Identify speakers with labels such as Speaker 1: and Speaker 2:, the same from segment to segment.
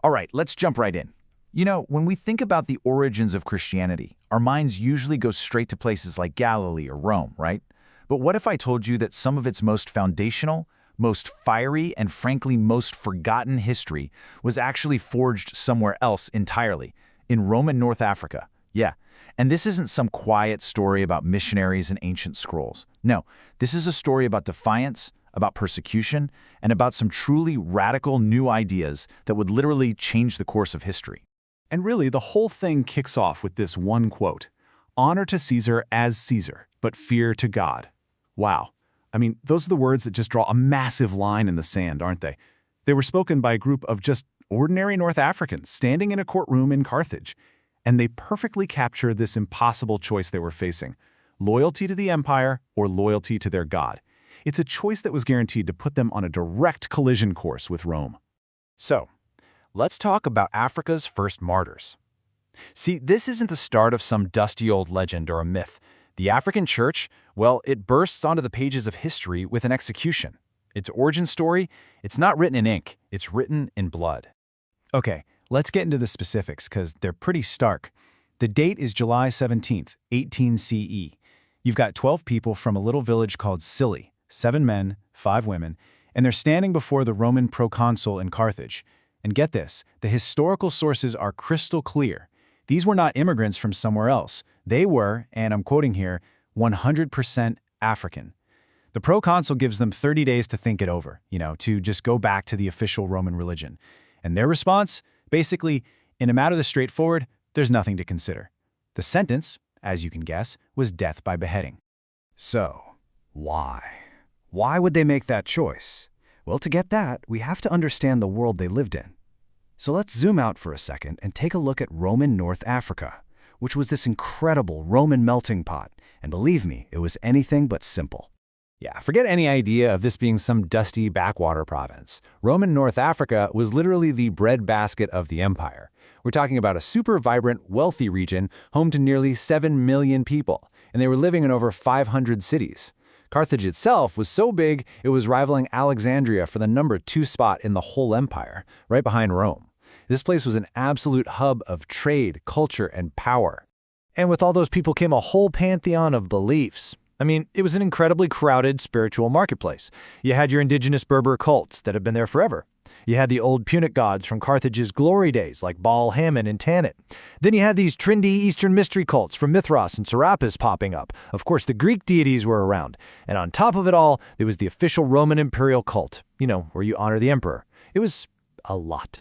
Speaker 1: All right, let's jump right in. You know, when we think about the origins of Christianity, our minds usually go straight to places like Galilee or Rome, right? But what if I told you that some of its most foundational, most fiery, and frankly most forgotten history was actually forged somewhere else entirely, in Roman North Africa? Yeah, and this isn't some quiet story about missionaries and ancient scrolls. No, this is a story about defiance, about persecution, and about some truly radical new ideas that would literally change the course of history.
Speaker 2: And really, the whole thing kicks off with this one quote: "Honor to Caesar as Caesar, but fear to God." Wow. I mean, those are the words that just draw a massive line in the sand, aren't they? They were spoken by a group of just ordinary North Africans standing in a courtroom in Carthage, and they perfectly capture this impossible choice they were facing: loyalty to the empire or loyalty to their God. It's a choice that was guaranteed to put them on a direct collision course with Rome.
Speaker 3: So, let's talk about Africa's first martyrs. See, this isn't the start of some dusty old legend or a myth. The African church, well, it bursts onto the pages of history with an execution. Its origin story, it's not written in ink, it's written in blood.
Speaker 2: Okay, let's get into the specifics because they're pretty stark. The date is July 17th, 18 CE. You've got 12 people from a little village called Scilly, 7 men, 5 women, and they're standing before the Roman proconsul in Carthage. And get this, the historical sources are crystal clear. These were not immigrants from somewhere else. They were, and I'm quoting here, 100% African. The proconsul gives them 30 days to think it over, to just go back to the official Roman religion. And their response? Basically, in a matter that's straightforward, there's nothing to consider. The sentence, as you can guess, was death by beheading.
Speaker 4: So, why? Why would they make that choice? Well, to get that, we have to understand the world they lived in. So let's zoom out for a second and take a look at Roman North Africa, which was this incredible Roman melting pot, and believe me, it was anything but simple.
Speaker 3: Yeah, forget any idea of this being some dusty backwater province. Roman North Africa was literally the breadbasket of the empire. We're talking about a super vibrant, wealthy region home to nearly 7 million people, and they were living in over 500 cities. Carthage itself was so big, it was rivaling Alexandria for the number 2 spot in the whole empire, right behind Rome. This place was an absolute hub of trade, culture, and power.
Speaker 5: And with all those people came a whole pantheon of beliefs. I mean, it was an incredibly crowded spiritual marketplace. You had your indigenous Berber cults that had been there forever. You had the old Punic gods from Carthage's glory days, like Baal, Hammon, and Tanit. Then you had these trendy Eastern mystery cults from Mithras and Serapis popping up. Of course, the Greek deities were around. And on top of it all, there was the official Roman imperial cult, where you honor the emperor. It was a lot.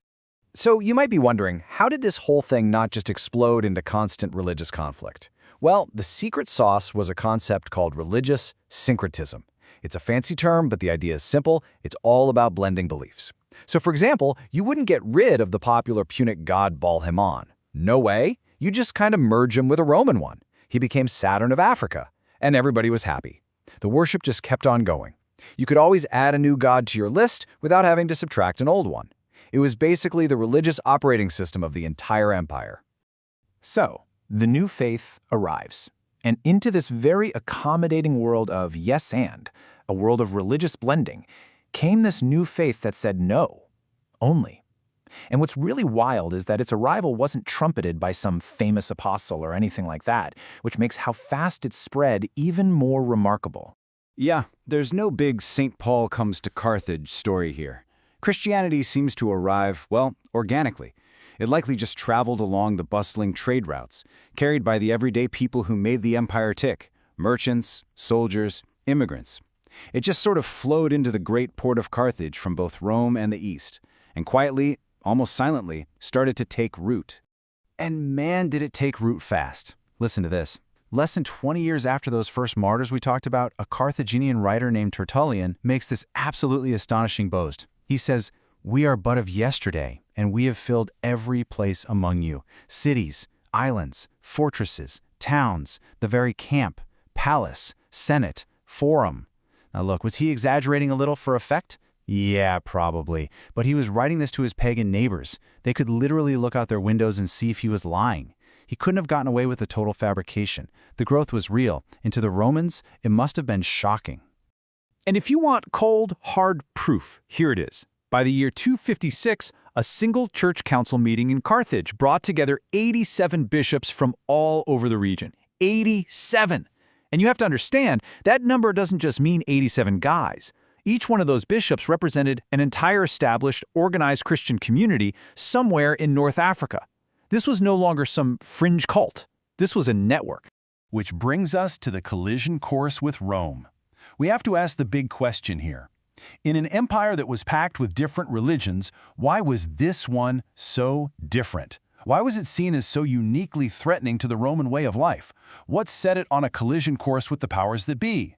Speaker 4: So you might be wondering, how did this whole thing not just explode into constant religious conflict? Well, the secret sauce was a concept called religious syncretism. It's a fancy term, but the idea is simple. It's all about blending beliefs. So for example, you wouldn't get rid of the popular Punic god Baal-Hamon. No way. You just kind of merge him with a Roman one. He became Saturn of Africa, and everybody was happy. The worship just kept on going. You could always add a new god to your list without having to subtract an old one. It was basically the religious operating system of the entire empire.
Speaker 3: So, the new faith arrives. And into this very accommodating world of yes and, a world of religious blending, came this new faith that said no, only. And what's really wild is that its arrival wasn't trumpeted by some famous apostle or anything like that, which makes how fast it spread even more remarkable.
Speaker 4: Yeah, there's no big St. Paul comes to Carthage story here. Christianity seems to arrive, well, organically. It likely just traveled along the bustling trade routes, carried by the everyday people who made the empire tick: merchants, soldiers, immigrants. It just sort of flowed into the great port of Carthage from both Rome and the East, and quietly, almost silently, started to take root. And man, did it take root fast. Listen to this. Less than 20 years after those first martyrs we talked about, a Carthaginian writer named Tertullian makes this absolutely astonishing boast. He says, "We are but of yesterday, and we have filled every place among you, cities, islands, fortresses, towns, the very camp, palace, senate, forum." Now look, was he exaggerating a little for effect? Yeah, probably. But he was writing this to his pagan neighbors. They could literally look out their windows and see if he was lying. He couldn't have gotten away with a total fabrication. The growth was real, and to the Romans, it must have been shocking.
Speaker 2: And if you want cold, hard proof, here it is. By the year 256, A single church council meeting in Carthage brought together 87 bishops from all over the region. 87! And you have to understand, that number doesn't just mean 87 guys. Each one of those bishops represented an entire established, organized Christian community somewhere in North Africa. This was no longer some fringe cult. This was a network.
Speaker 6: Which brings us to the collision course with Rome. We have to ask the big question here. In an empire that was packed with different religions, why was this one so different? Why was it seen as so uniquely threatening to the Roman way of life? What set it on a collision course with the powers that be?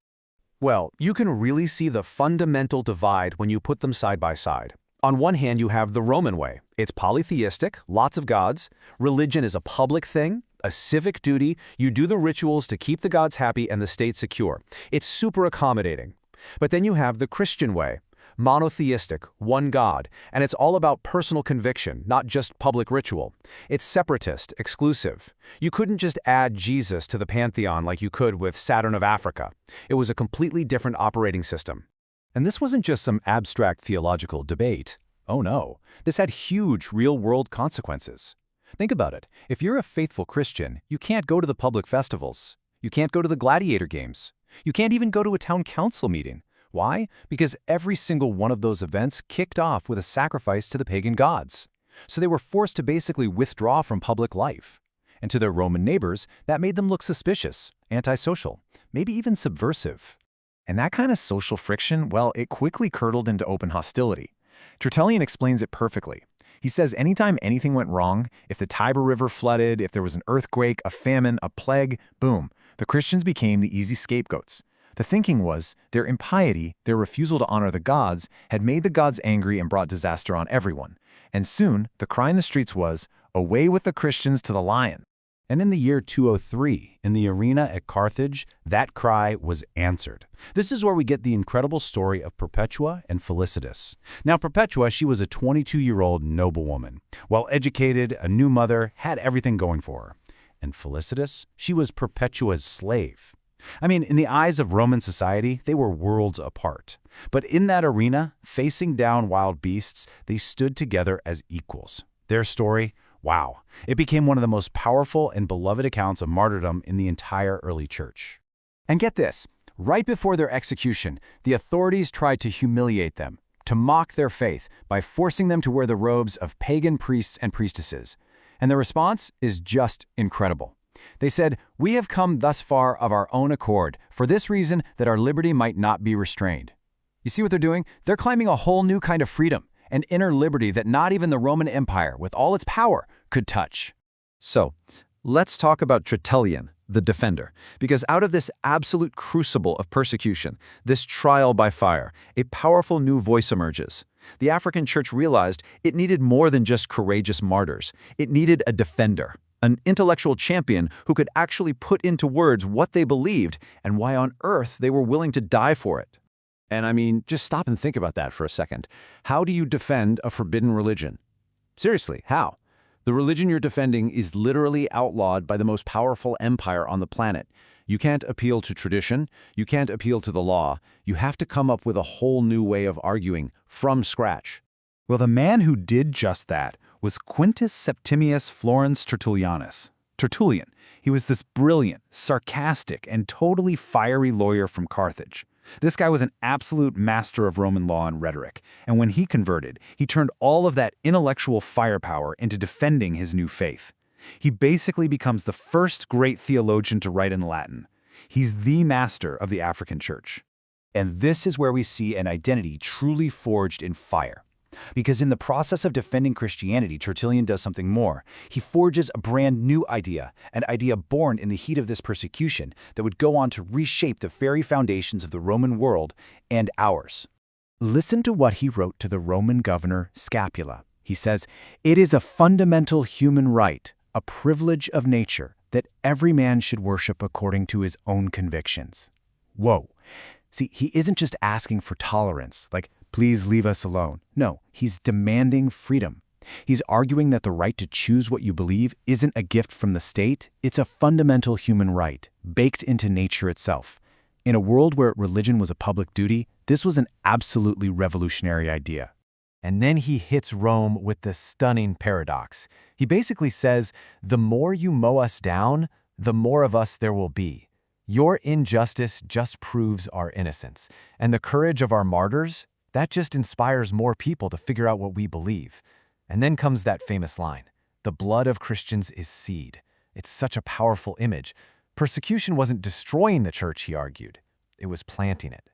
Speaker 3: Well, you can really see the fundamental divide when you put them side by side. On one hand, you have the Roman way. It's polytheistic, lots of gods. Religion is a public thing, a civic duty. You do the rituals to keep the gods happy and the state secure. It's super accommodating. But then you have the Christian way. Monotheistic, one God, and it's all about personal conviction, not just public ritual. It's separatist, exclusive. You couldn't just add Jesus to the pantheon like you could with Saturn of Africa. It was a completely different operating system.
Speaker 2: And this wasn't just some abstract theological debate. Oh no, this had huge real-world consequences. Think about it. If you're a faithful Christian, you can't go to the public festivals. You can't go to the gladiator games. You can't even go to a town council meeting. Why? Because every single one of those events kicked off with a sacrifice to the pagan gods. So they were forced to basically withdraw from public life. And to their Roman neighbors, that made them look suspicious, antisocial, maybe even subversive. And that kind of social friction, well, it quickly curdled into open hostility. Tertullian explains it perfectly. He says anytime anything went wrong, if the Tiber River flooded, if there was an earthquake, a famine, a plague, boom, the Christians became the easy scapegoats. The thinking was their impiety, their refusal to honor the gods, had made the gods angry and brought disaster on everyone. And soon, the cry in the streets was, "Away with the Christians to the lion."
Speaker 3: And in the year 203, in the arena at Carthage, that cry was answered. This is where we get the incredible story of Perpetua and Felicitas. Now, Perpetua, she was a 22-year-old noblewoman. Well-educated, a new mother, had everything going for her. And Felicitas, she was Perpetua's slave. I mean, in the eyes of Roman society, they were worlds apart. But in that arena, facing down wild beasts, they stood together as equals. Their story, wow, it became one of the most powerful and beloved accounts of martyrdom in the entire early church. And get this, right before their execution, the authorities tried to humiliate them, to mock their faith by forcing them to wear the robes of pagan priests and priestesses. And the response is just incredible. They said, "We have come thus far of our own accord, for this reason that our liberty might not be restrained." You see what they're doing? They're claiming a whole new kind of freedom, an inner liberty that not even the Roman Empire, with all its power, could touch.
Speaker 2: So, let's talk about Tertullian, the defender, because out of this absolute crucible of persecution, this trial by fire, a powerful new voice emerges. The African church realized it needed more than just courageous martyrs. It needed a defender, an intellectual champion who could actually put into words what they believed and why on earth they were willing to die for it. And I mean, just stop and think about that for a second. How do you defend a forbidden religion? Seriously, how? The religion you're defending is literally outlawed by the most powerful empire on the planet. You can't appeal to tradition. You can't appeal to the law. You have to come up with a whole new way of arguing from scratch. Well, the man who did just that was Quintus Septimius Florens Tertullianus. Tertullian, he was this brilliant, sarcastic, and totally fiery lawyer from Carthage. This guy was an absolute master of Roman law and rhetoric, and when he converted, he turned all of that intellectual firepower into defending his new faith. He basically becomes the first great theologian to write in Latin. He's the master of the African church. And this is where we see an identity truly forged in fire. Because in the process of defending Christianity, Tertullian does something more. He forges a brand new idea, an idea born in the heat of this persecution that would go on to reshape the very foundations of the Roman world and ours. Listen to what he wrote to the Roman governor Scapula. He says, "It is a fundamental human right, a privilege of nature, that every man should worship according to his own convictions." Whoa. See, he isn't just asking for tolerance, like, "Please leave us alone." No, he's demanding freedom. He's arguing that the right to choose what you believe isn't a gift from the state, it's a fundamental human right, baked into nature itself. In a world where religion was a public duty, this was an absolutely revolutionary idea. And then he hits Rome with this stunning paradox. He basically says, the more you mow us down, the more of us there will be. Your injustice just proves our innocence. And the courage of our martyrs, that just inspires more people to figure out what we believe. And then comes that famous line, the blood of Christians is seed. It's such a powerful image. Persecution wasn't destroying the church, he argued. It was planting it.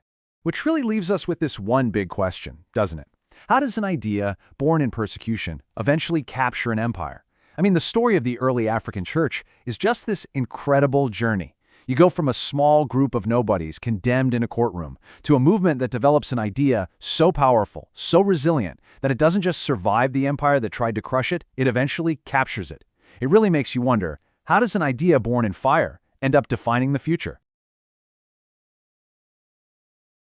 Speaker 3: Which really leaves us with this one big question, doesn't it? How does an idea born in persecution eventually capture an empire? I mean, the story of the early African church is just this incredible journey. You go from a small group of nobodies condemned in a courtroom to a movement that develops an idea so powerful, so resilient, that it doesn't just survive the empire that tried to crush it, it eventually captures it. It really makes you wonder, how does an idea born in fire end up defining the future?